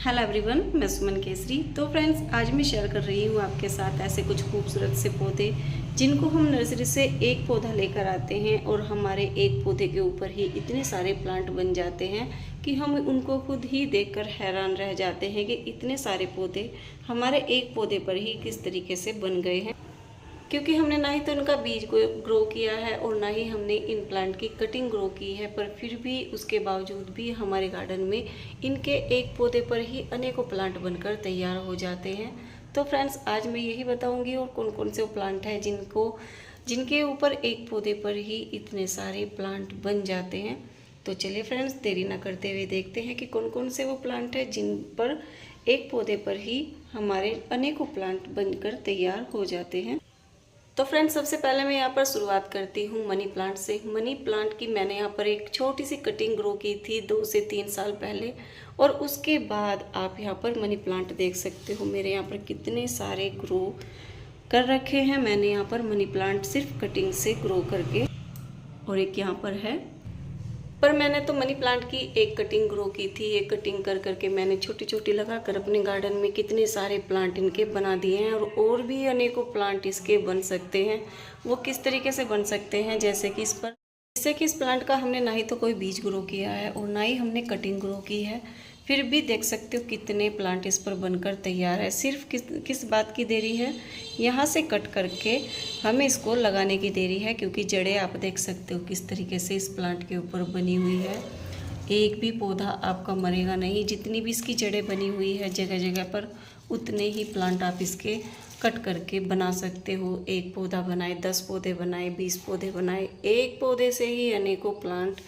Hello everyone, मैं सुमन केसरी। तो friends, आज मैं शेयर कर रही हूँ आपके साथ ऐसे कुछ खूबसूरत से पौधे जिनको हम नर्सरी से एक पौधा लेकर आते हैं और हमारे एक पौधे के ऊपर ही इतने सारे प्लांट बन जाते हैं कि हम उनको खुद ही देखकर हैरान रह जाते हैं कि इतने सारे पौधे हमारे एक पौधे पर ही किस तरीके से बन गए हैं। क्योंकि हमने ना ही तो इनका बीज को ग्रो किया है और ना ही हमने इन प्लांट की कटिंग ग्रो की है, पर फिर भी उसके बावजूद भी हमारे गार्डन में इनके एक पौधे पर ही अनेकों प्लांट बनकर तैयार हो जाते हैं। तो फ्रेंड्स, आज मैं यही बताऊंगी और कौन कौन से वो प्लांट हैं जिनके ऊपर एक पौधे पर ही इतने सारे प्लांट बन जाते हैं। तो चलिए फ्रेंड्स, देरी ना करते हुए देखते हैं कि कौन कौन से वो प्लांट हैं जिन पर एक पौधे पर ही हमारे अनेकों प्लांट बनकर तैयार हो जाते हैं। तो फ्रेंड्स, सबसे पहले मैं यहाँ पर शुरुआत करती हूँ मनी प्लांट से। मनी प्लांट की मैंने यहाँ पर एक छोटी सी कटिंग ग्रो की थी 2 से 3 साल पहले, और उसके बाद आप यहाँ पर मनी प्लांट देख सकते हो मेरे यहाँ पर कितने सारे ग्रो कर रखे हैं मैंने यहाँ पर मनी प्लांट सिर्फ कटिंग से ग्रो करके। और एक यहाँ पर है, पर मैंने तो मनी प्लांट की एक कटिंग ग्रो की थी। एक कटिंग कर करके मैंने छोटी छोटी लगाकर अपने गार्डन में कितने सारे प्लांट इनके बना दिए हैं, और भी अनेकों प्लांट इसके बन सकते हैं। वो किस तरीके से बन सकते हैं, जैसे कि इस प्लांट का हमने ना ही तो कोई बीज ग्रो किया है और ना ही हमने कटिंग ग्रो की है, फिर भी देख सकते हो कितने प्लांट इस पर बनकर तैयार है। सिर्फ किस बात की देरी है, यहाँ से कट करके हमें इसको लगाने की देरी है, क्योंकि जड़ें आप देख सकते हो किस तरीके से इस प्लांट के ऊपर बनी हुई है। एक भी पौधा आपका मरेगा नहीं, जितनी भी इसकी जड़ें बनी हुई है जगह जगह पर, उतने ही प्लांट आप इसके कट करके बना सकते हो। एक पौधा बनाए, 10 पौधे बनाए, 20 पौधे बनाए, एक पौधे से ही अनेकों प्लांट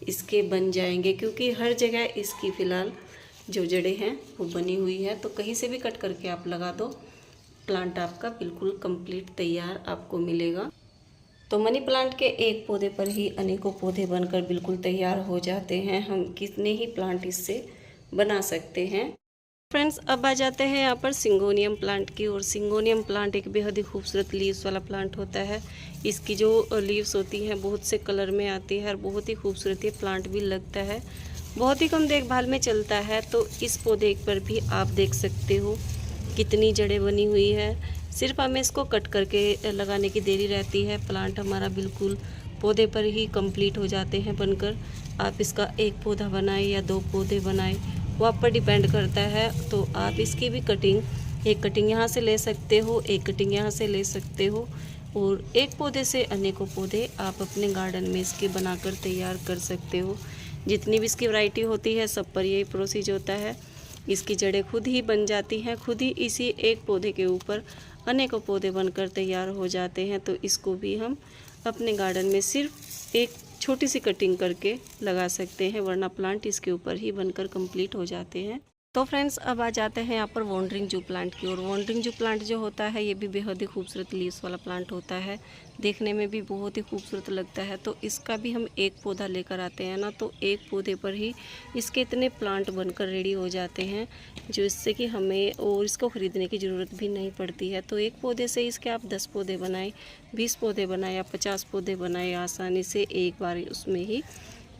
इसके बन जाएंगे, क्योंकि हर जगह इसकी फ़िलहाल जो जड़ें हैं वो बनी हुई है। तो कहीं से भी कट करके आप लगा दो, प्लांट आपका बिल्कुल कंप्लीट तैयार आपको मिलेगा। तो मनी प्लांट के एक पौधे पर ही अनेकों पौधे बनकर बिल्कुल तैयार हो जाते हैं। हम कितने ही प्लांट इससे बना सकते हैं। फ्रेंड्स, अब आ जाते हैं यहाँ पर सिंगोनियम प्लांट की ओर। सिंगोनियम प्लांट एक बेहद ही खूबसूरत लीव्स वाला प्लांट होता है। इसकी जो लीव्स होती हैं बहुत से कलर में आती है और बहुत ही खूबसूरत ये प्लांट भी लगता है। बहुत ही कम देखभाल में चलता है। तो इस पौधे पर भी आप देख सकते हो कितनी जड़ें बनी हुई है। सिर्फ हमें इसको कट करके लगाने की देरी रहती है, प्लांट हमारा बिल्कुल पौधे पर ही कंप्लीट हो जाते हैं बनकर। आप इसका एक पौधा बनाए या 2 पौधे बनाए, वो आप पर डिपेंड करता है। तो आप इसकी भी एक कटिंग यहाँ से ले सकते हो, एक कटिंग यहाँ से ले सकते हो, और एक पौधे से अनेकों पौधे आप अपने गार्डन में इसके बनाकर तैयार कर सकते हो। जितनी भी इसकी वैरायटी होती है सब पर यही प्रोसीजर होता है। इसकी जड़ें खुद ही बन जाती हैं, खुद ही इसी एक पौधे के ऊपर अनेकों पौधे बनकर तैयार हो जाते हैं। तो इसको भी हम अपने गार्डन में सिर्फ एक छोटी सी कटिंग करके लगा सकते हैं, वरना प्लांट इसके ऊपर ही बनकर कंप्लीट हो जाते हैं। तो फ्रेंड्स, अब आ जाते हैं यहाँ पर वॉन्डरिंग जू प्लांट की ओर। वॉन्डरिंग जू प्लांट जो होता है ये भी बेहद ही खूबसूरत लीव्स वाला प्लांट होता है, देखने में भी बहुत ही खूबसूरत लगता है। तो इसका भी हम एक पौधा लेकर आते हैं ना, तो एक पौधे पर ही इसके इतने प्लांट बनकर रेडी हो जाते हैं, जो इससे कि हमें और इसको ख़रीदने की ज़रूरत भी नहीं पड़ती है। तो एक पौधे से इसके आप 10 पौधे बनाए, 20 पौधे बनाए या 50 पौधे बनाए, आसानी से एक बार उसमें ही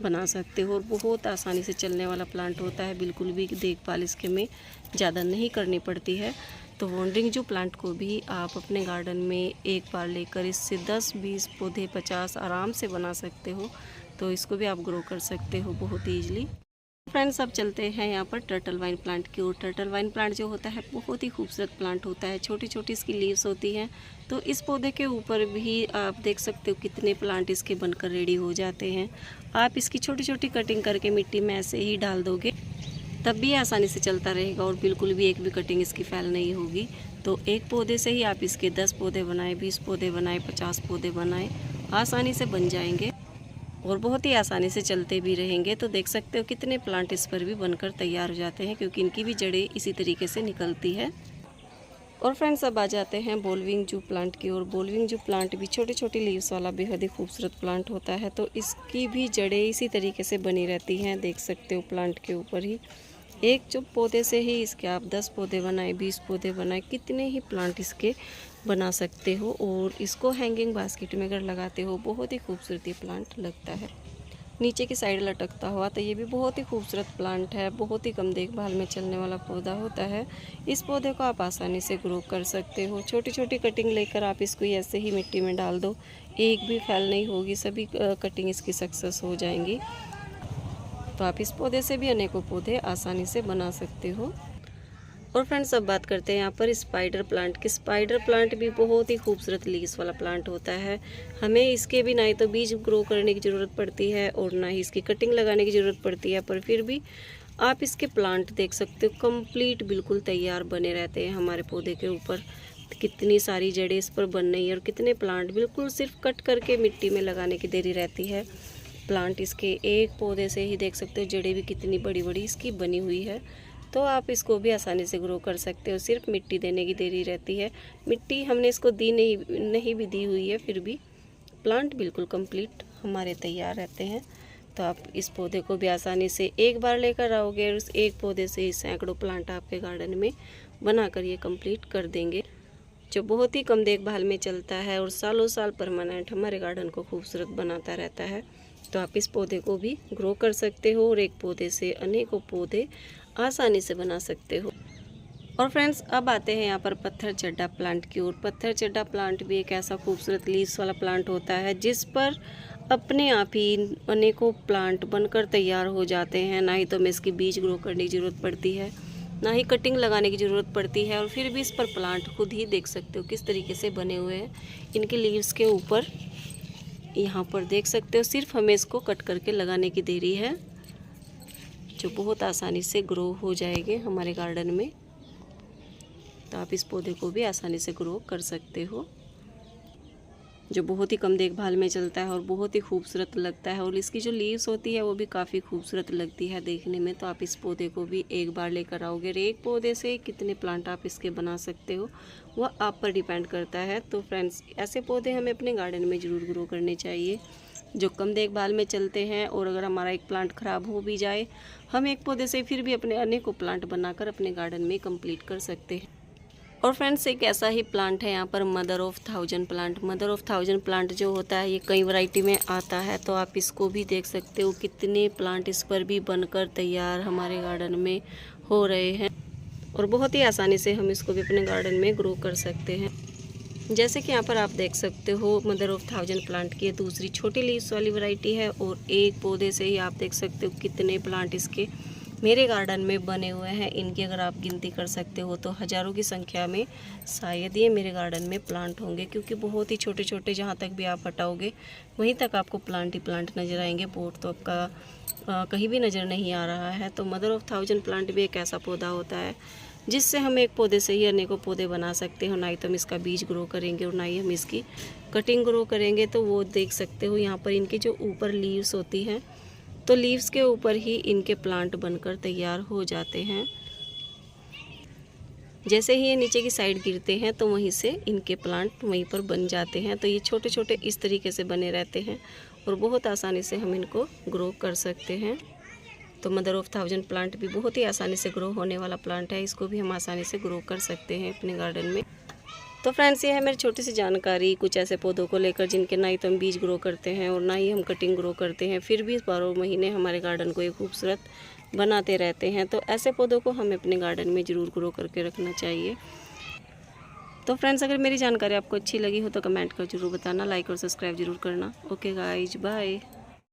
बना सकते हो। और बहुत आसानी से चलने वाला प्लांट होता है, बिल्कुल भी देखभाल इसके में ज़्यादा नहीं करनी पड़ती है। तो वॉन्डरिंग जू प्लांट को भी आप अपने गार्डन में एक बार लेकर इससे 10-20 पौधे 50 आराम से बना सकते हो। तो इसको भी आप ग्रो कर सकते हो बहुत ईजिली। फ्रेंड्स, अब चलते हैं यहाँ पर टर्टल वाइन प्लांट की ओर। टर्टल वाइन प्लांट जो होता है बहुत ही खूबसूरत प्लांट होता है, छोटी छोटी इसकी लीव्स होती हैं। तो इस पौधे के ऊपर भी आप देख सकते हो कितने प्लांट इसके बनकर रेडी हो जाते हैं। आप इसकी छोटी छोटी कटिंग करके मिट्टी में ऐसे ही डाल दोगे, तब भी आसानी से चलता रहेगा और बिल्कुल भी एक भी कटिंग इसकी फैल नहीं होगी। तो एक पौधे से ही आप इसके 10 पौधे बनाए, 20 पौधे बनाए, 50 पौधे बनाए, आसानी से बन जाएंगे और बहुत ही आसानी से चलते भी रहेंगे। तो देख सकते हो कितने प्लांट इस पर भी बनकर तैयार हो जाते हैं, क्योंकि इनकी भी जड़ें इसी तरीके से निकलती है। और फ्रेंड्स, अब आ जाते हैं बोलविंग जू प्लांट की ओर। बोलविंग जू प्लांट भी छोटी छोटी लीव्स वाला बेहद ही खूबसूरत प्लांट होता है। तो इसकी भी जड़ें इसी तरीके से बनी रहती हैं, देख सकते हो प्लांट के ऊपर ही। एक जो पौधे से ही इसके आप 10 पौधे बनाए, 20 पौधे बनाए, कितने ही प्लांट इसके बना सकते हो। और इसको हैंगिंग बास्केट में अगर लगाते हो बहुत ही खूबसूरत ये प्लांट लगता है। नीचे की साइड लटकता हुआ। तो ये भी बहुत ही खूबसूरत प्लांट है, बहुत ही कम देखभाल में चलने वाला पौधा होता है। इस पौधे को आप आसानी से ग्रो कर सकते हो। छोटी छोटी कटिंग लेकर आप इसको ऐसे ही मिट्टी में डाल दो, एक भी फैल नहीं होगी, सभी कटिंग इसकी सक्सेस हो जाएंगी। तो आप इस पौधे से भी अनेकों पौधे आसानी से बना सकते हो। और फ्रेंड्स, अब बात करते हैं यहाँ पर स्पाइडर प्लांट की। स्पाइडर प्लांट भी बहुत ही खूबसूरत लीव्स वाला प्लांट होता है। हमें इसके भी ना ही तो बीज ग्रो करने की ज़रूरत पड़ती है और ना ही इसकी कटिंग लगाने की ज़रूरत पड़ती है, पर फिर भी आप इसके प्लांट देख सकते हो कंप्लीट बिल्कुल तैयार बने रहते हैं हमारे पौधे के ऊपर। कितनी सारी जड़ें इस पर बन रही है और कितने प्लांट बिल्कुल सिर्फ कट करके मिट्टी में लगाने की देरी रहती है। प्लांट इसके एक पौधे से ही देख सकते हो जड़ें भी कितनी बड़ी बड़ी इसकी बनी हुई है। तो आप इसको भी आसानी से ग्रो कर सकते हो, सिर्फ मिट्टी देने की देरी रहती है। मिट्टी हमने इसको दी नहीं भी दी हुई है, फिर भी प्लांट बिल्कुल कंप्लीट हमारे तैयार रहते हैं। तो आप इस पौधे को भी आसानी से एक बार लेकर आओगे और उस एक पौधे से ही सैकड़ों प्लांट आपके गार्डन में बनाकर ये कंप्लीट कर देंगे, जो बहुत ही कम देखभाल में चलता है और सालों साल परमानेंट हमारे गार्डन को खूबसूरत बनाता रहता है। तो आप इस पौधे को भी ग्रो कर सकते हो और एक पौधे से अनेकों पौधे आसानी से बना सकते हो। और फ्रेंड्स, अब आते हैं यहाँ पर पत्थर चड्डा प्लांट की ओर। पत्थर चड्डा प्लांट भी एक ऐसा खूबसूरत लीव्स वाला प्लांट होता है जिस पर अपने आप ही अनेकों प्लांट बनकर तैयार हो जाते हैं। ना ही तो हमें इसकी बीज ग्रो करने की ज़रूरत पड़ती है, ना ही कटिंग लगाने की ज़रूरत पड़ती है, और फिर भी इस पर प्लांट खुद ही देख सकते हो किस तरीके से बने हुए हैं। इनके लीव्स के ऊपर यहाँ पर देख सकते हो, सिर्फ हमें इसको कट करके लगाने की देरी है, जो बहुत आसानी से ग्रो हो जाएंगे हमारे गार्डन में। तो आप इस पौधे को भी आसानी से ग्रो कर सकते हो, जो बहुत ही कम देखभाल में चलता है और बहुत ही खूबसूरत लगता है। और इसकी जो लीव्स होती है वो भी काफ़ी खूबसूरत लगती है देखने में। तो आप इस पौधे को भी एक बार लेकर आओगे। एक पौधे से कितने प्लांट आप इसके बना सकते हो वह आप पर डिपेंड करता है। तो फ्रेंड्स, ऐसे पौधे हमें अपने गार्डन में ज़रूर ग्रो करने चाहिए जो कम देखभाल में चलते हैं। और अगर हमारा एक प्लांट ख़राब हो भी जाए, हम एक पौधे से फिर भी अपने अनेकों प्लांट बनाकर अपने गार्डन में कंप्लीट कर सकते हैं। और फ्रेंड्स, एक ऐसा ही प्लांट है यहाँ पर mother of 1000 plant. Mother of 1000 plant जो होता है ये कई वैरायटी में आता है। तो आप इसको भी देख सकते हो कितने प्लांट इस पर भी बनकर तैयार हमारे गार्डन में हो रहे हैं, और बहुत ही आसानी से हम इसको भी अपने गार्डन में ग्रो कर सकते हैं। जैसे कि यहाँ पर आप देख सकते हो, मदर ऑफ 1000 प्लांट की दूसरी छोटी लीव्स वाली वैरायटी है, और एक पौधे से ही आप देख सकते हो कितने प्लांट इसके मेरे गार्डन में बने हुए हैं। इनकी अगर आप गिनती कर सकते हो तो हज़ारों की संख्या में शायद ये मेरे गार्डन में प्लांट होंगे, क्योंकि बहुत ही छोटे छोटे जहाँ तक भी आप हटाओगे वहीं तक आपको प्लांट ही प्लांट नज़र आएंगे। पोट तो आपका कहीं भी नज़र नहीं आ रहा है। तो मदर ऑफ 1000 प्लांट भी एक ऐसा पौधा होता है जिससे हम एक पौधे से ही अनेकों पौधे बना सकते हो। ना ही तो हम इसका बीज ग्रो करेंगे और ना ही हम इसकी कटिंग ग्रो करेंगे। तो वो देख सकते हो यहाँ पर इनके जो ऊपर लीव्स होती हैं, तो लीव्स के ऊपर ही इनके प्लांट बनकर तैयार हो जाते हैं। जैसे ही ये नीचे की साइड गिरते हैं तो वहीं से इनके प्लांट वहीं पर बन जाते हैं। तो ये छोटे छोटे इस तरीके से बने रहते हैं और बहुत आसानी से हम इनको ग्रो कर सकते हैं। तो मदर ऑफ 1000 प्लांट भी बहुत ही आसानी से ग्रो होने वाला प्लांट है। इसको भी हम आसानी से ग्रो कर सकते हैं अपने गार्डन में। तो फ्रेंड्स, ये है मेरी छोटी सी जानकारी कुछ ऐसे पौधों को लेकर जिनके ना ही तो हम बीज ग्रो करते हैं और ना ही हम कटिंग ग्रो करते हैं, फिर भी 12 महीने हमारे गार्डन को एक खूबसूरत बनाते रहते हैं। तो ऐसे पौधों को हमें अपने गार्डन में ज़रूर ग्रो करके रखना चाहिए। तो फ्रेंड्स, अगर मेरी जानकारी आपको अच्छी लगी हो तो कमेंट कर जरूर बताना, लाइक और सब्सक्राइब जरूर करना। Okay guys, bye.